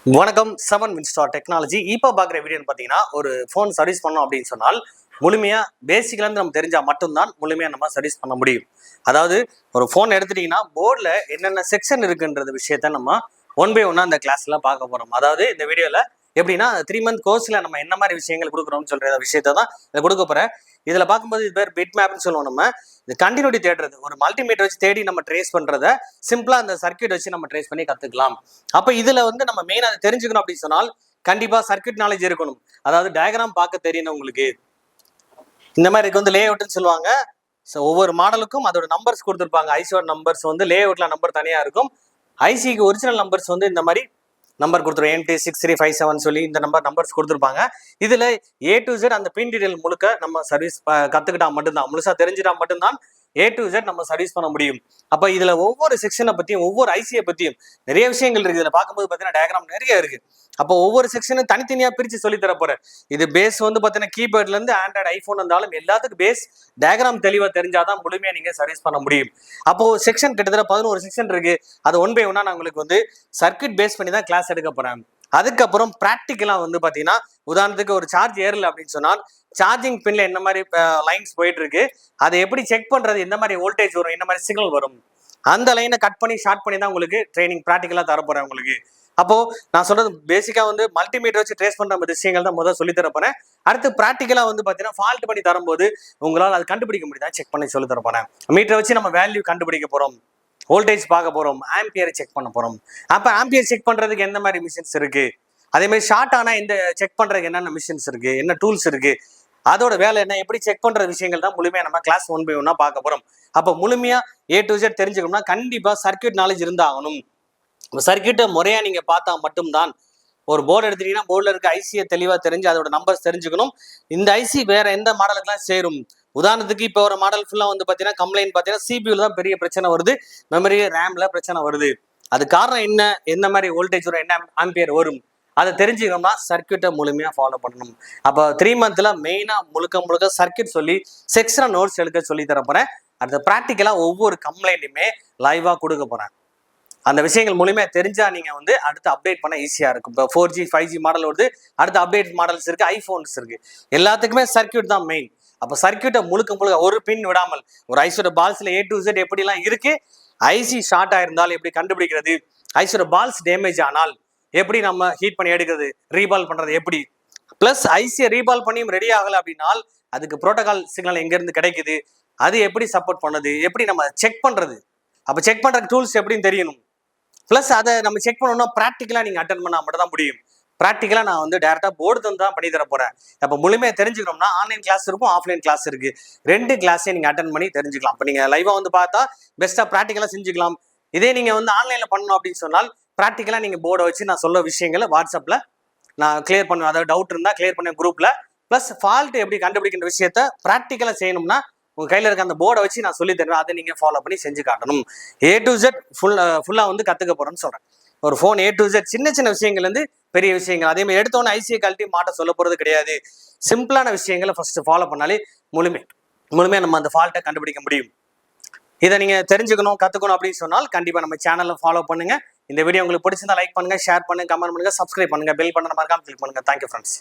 வணக்கம். 7 Winstar technology. இப்போ பார்க்குற வீடியோன்னு பார்த்தீங்கன்னா, ஒரு ஃபோன் சர்வீஸ் பண்ணோம் அப்படின்னு சொன்னால் முழுமையாக பேசிக்லேருந்து நம்ம தெரிஞ்சால் மட்டும்தான் முழுமையாக நம்ம சர்வீஸ் பண்ண முடியும். அதாவது ஒரு ஃபோன் எடுத்துட்டிங்கன்னா போர்டில் என்னென்ன செக்ஷன் இருக்குன்றது விஷயத்த நம்ம ஒன் பை ஒன்னாக அந்த கிளாஸில் பார்க்க போகிறோம். அதாவது இந்த வீடியோவில் எப்படின்னா 3 month கோர்ஸில் நம்ம என்ன மாதிரி விஷயங்கள் கொடுக்குறோம்னு சொல்கிற விஷயத்த தான் இதை கொடுக்க போகிறேன். இதில் பார்க்கும்போது இது பேர் பிட் மேப்னு சொல்லுவோம். நம்ம இது கண்டினியூட்டி தேடுறது, ஒரு மல்டிமீட்டர் வச்சு தேடி நம்ம ட்ரேஸ் பண்ணுறத சிம்பிளாக அந்த சர்க்கியூட் வச்சு நம்ம ட்ரேஸ் பண்ணி கற்றுக்கலாம். அப்போ இதில் நம்ம மெயினாக அதை தெரிஞ்சுக்கணும் அப்படின்னு சொன்னால் கண்டிப்பாக சர்க்கியூட் நாலேஜ் இருக்கணும். அதாவது டயக்ராம் பார்க்க தெரியணும் உங்களுக்கு. இந்த மாதிரி இருக்கு லே அவுட்னு சொல்லுவாங்க. ஸோ ஒவ்வொரு மாடலுக்கும் அதோட நம்பர்ஸ் கொடுத்துருப்பாங்க. ஐசியோட நம்பர்ஸ் லே அவுட்ல நம்பர் தனியாக இருக்கும். ஐசிக்கு ஒரிஜினல் நம்பர்ஸ் இந்த மாதிரி நம்பர் கொடுத்துருவோம். MT6357 சொல்லி இந்த நம்பர்ஸ் கொடுத்துருப்பாங்க. இதில் A to Z அந்த பின் டீடைல் முழுக்க நம்ம சர்வீஸ் கற்றுக்கிட்டா மட்டும்தான், முழுசாக தெரிஞ்சுட்டா மட்டும்தான் A to Z நம்ம சர்வீஸ் பண்ண முடியும். அப்போ இதில் ஒவ்வொரு செக்ஷனை பற்றியும் ஒவ்வொரு ஐசியை பற்றியும் நிறைய விஷயங்கள் இருக்குது. இதில் பார்க்கும்போது பார்த்தீங்கன்னா டயக்ராம் நிறைய இருக்குது. அப்போ ஒவ்வொரு செக்ஷனும் தனித்தனியாக பிரித்து சொல்லி தரப்போகிறேன். இது பேஸ் பார்த்தீங்கன்னா கீபேர்ட்லேருந்து ஆண்ட்ராய்டு ஐஃபோன் இருந்தாலும் எல்லாத்துக்கும் பேஸ் டயக்ராம் தெளிவாக தெரிஞ்சாதான் முழுமையாக நீங்கள் சர்வீஸ் பண்ண முடியும். அப்போது செக்ஷன் கிட்டத்தட்ட 11 செக்ஷன் இருக்குது. அது ஒன் பை ஒன்னா நான் உங்களுக்கு சர்க்கியூட் பேஸ் பண்ணி தான் கிளாஸ் எடுக்க போகிறேன். அதுக்கப்புறம் ப்ராக்டிக்கலாக பார்த்தீங்கன்னா உதாரணத்துக்கு ஒரு சார்ஜ் ஏறல அப்படின்னு சொன்னால் சார்ஜிங் பின்ல என்ன மாதிரி லைன்ஸ் போயிட்டு இருக்கு, அதை எப்படி செக் பண்றது, எந்த மாதிரி வோல்டேஜ் வரும், என்ன மாதிரி சிக்னல் வரும், அந்த லைனை கட் பண்ணி ஷார்ட் பண்ணி தான் உங்களுக்கு ட்ரைனிங் ப்ராக்டிக்கலா தரப்போறேன் உங்களுக்கு. அப்போ நான் சொல்றது பேசிக்கா மல்டிமீட்டர் வச்சு ட்ரேஸ் பண்ற விஷயங்கள் தான் முதல்ல சொல்லி தரப்போறேன். அடுத்து ப்ராக்டிக்கலா பாத்தீங்கன்னா ஃபால்ட் பண்ணி தரும்போது உங்களால் அது கண்டுபிடிக்க முடியுதா செக் பண்ணி சொல்லி தரப்போறேன். மீட்டரை வச்சு நம்ம வேல்யூ கண்டுபிடிக்க போறோம், வோல்டேஜ் பார்க்க போறோம், ஆம்பியரை செக் பண்ண போறோம். அப்ப ஆம்பியர் செக் பண்றதுக்கு எந்த மாதிரி மிஷின்ஸ் இருக்கு, அதே மாதிரி ஷார்ட் ஆனா இந்த செக் பண்றதுக்கு என்னென்ன மிஷின்ஸ் இருக்கு, என்ன டூல்ஸ் இருக்கு, அதோட வேலை என்ன, எப்படி செக் பண்ற விஷயங்கள் தான் முழுமையா நம்ம கிளாஸ் ஒன் பை ஒன்னா பார்க்க போறோம். அப்ப முழுமையா A to Z தெரிஞ்சுக்கணும்னா கண்டிப்பா சர்க்கியூட் நாலேஜ் இருந்தாகணும். சர்க்கியூட்டை முறையா நீங்க பார்த்தா மட்டும்தான். ஒரு போர்டு எடுத்துட்டீங்கன்னா போர்டில் இருக்க ஐசியை தெளிவா தெரிஞ்சு அதோட நம்பர்ஸ் தெரிஞ்சுக்கணும். இந்த ஐசி வேற எந்த மாடலுக்குலாம் சேரும். உதாரணத்துக்கு இப்போ ஒரு மாடல் ஃபுல்லா பார்த்தீங்கன்னா கம்ப்ளைண்ட் பார்த்தீங்கன்னா CPU தான் பெரிய பிரச்சனை வருது, மெமரி ரேம்ல பிரச்சனை வருது. அது காரணம் என்ன, எந்த மாதிரி வோல்டேஜ் வரும், என்ன ஆம்பியர் வரும், அதை தெரிஞ்சுக்கணும்னா சர்க்கியூட்டை முழுமையாக ஃபாலோ பண்ணணும். அப்போ 3 monthல மெயினாக முழுக்க சர்க்கியூட் சொல்லி செக்ஷன் நோட்ஸ் எடுக்க சொல்லி தரப்போறேன். அடுத்த ப்ராக்டிக்கலாக ஒவ்வொரு கம்ப்ளைண்ட்டுமே லைவாக கொடுக்க போறேன். அந்த விஷயங்கள் மூலியமாக தெரிஞ்சா நீங்க அடுத்து அப்டேட் பண்ண ஈஸியா இருக்கும். இப்போ 4G 5G மாடல் வருது, அடுத்த அப்டேட் மாடல்ஸ் இருக்கு, ஐபோன்ஸ் இருக்கு, எல்லாத்துக்குமே சர்க்கியூட் தான் மெயின். அப்போ சர்க்கியூட்டை முழுக்க ஒரு பின் விடாமல் ஒரு ஐசியோட பால்ஸ்ல A to Z எப்படிலாம் இருக்கு, ஐசி ஷார்ட் ஆயிருந்தால் எப்படி கண்டுபிடிக்கிறது, ஐசியோட பால்ஸ் டேமேஜ் ஆனால் எப்படி நம்ம ஹீட் பண்ணி எடுக்கிறது, ரீபால் பண்றது எப்படி, பிளஸ் ஐசியை ரீபால் பண்ணியும் ரெடி ஆகலை அப்படின்னால் அதுக்கு புரோட்டோகால் சிக்னல் எங்கேருந்து கிடைக்குது, அது எப்படி சப்போர்ட் பண்ணுது, எப்படி நம்ம செக் பண்றது, அப்போ செக் பண்ற டூல்ஸ் எப்படின்னு தெரியணும். பிளஸ் அதை நம்ம செக் பண்ணணும்னா ப்ராக்டிக்கலாக நீங்கள் அட்டன் பண்ணால் மட்டும் தான் முடியும். ப்ராக்டிக்கலாக நான் டேரெக்டாக போர்டு தான் பண்ணி தர போகிறேன். அப்போ முழுமையாக தெரிஞ்சுக்கணும்னா ஆன்லைன் கிளாஸ் இருக்கும், ஆஃப்லைன் கிளாஸ் இருக்குது. 2 கிளாஸையும் நீங்கள் அட்டன் பண்ணி தெரிஞ்சுக்கலாம். இப்போ நீங்கள் லைவாக பார்த்தா பெஸ்ட்டாக ப்ராக்டிக்கலாக செஞ்சுக்கலாம். இதே நீங்கள் ஆன்லைனில் பண்ணணும் அப்படின்னு சொன்னால் ப்ராக்டிக்கலாக நீங்கள் போர்டை வச்சு நான் சொல்ல விஷயங்களை வாட்ஸ்அப்பில் நான் கிளியர் பண்ணுவேன். அதாவது டவுட் இருந்தால் கிளியர் பண்ண குரூப்பில். ப்ளஸ் ஃபால்ட் எப்படி கண்டுபிடிக்கின்ற விஷயத்த ப்ராக்டிக்கலாக செய்யணும்னா உங்கள் கையில் இருக்க அந்த போர்டை வச்சு நான் சொல்லி தருவேன். அதை நீங்கள் ஃபாலோ பண்ணி செஞ்சு காட்டணும். A to Z ஃபுல்லாக கற்றுக்க போகிறேன்னு சொல்கிறேன். ஒரு ஃபோன் A to Z சின்ன விஷயங்கள்லேருந்து பெரிய விஷயங்கள், அதே மாதிரி எடுத்தோன்னே ஐசியை கழட்டி மாட்ட சொல்ல போகிறது கிடையாது. சிம்பிளான விஷயங்களை ஃபர்ஸ்ட் ஃபாலோ பண்ணாலே முழுமையாக நம்ம அந்த ஃபால்ட்டை கண்டுபிடிக்க முடியும். இதை நீங்கள் தெரிஞ்சுக்கணும், கற்றுக்கணும் அப்படின்னு சொன்னால் கண்டிப்பாக நம்ம சேனலை ஃபாலோ பண்ணுங்க. இந்த வீடியோ உங்களுக்கு பிடிச்சிருந்தா லைக் பண்ணுங்க, ஷேர் பண்ணுங்க, கமெண்ட் பண்ணுங்க, சப்ஸ்கிரைப் பண்ணுங்க, பெல் பட்டனை மறக்காம கிளிக் பண்ணுங்க. Thank you friends.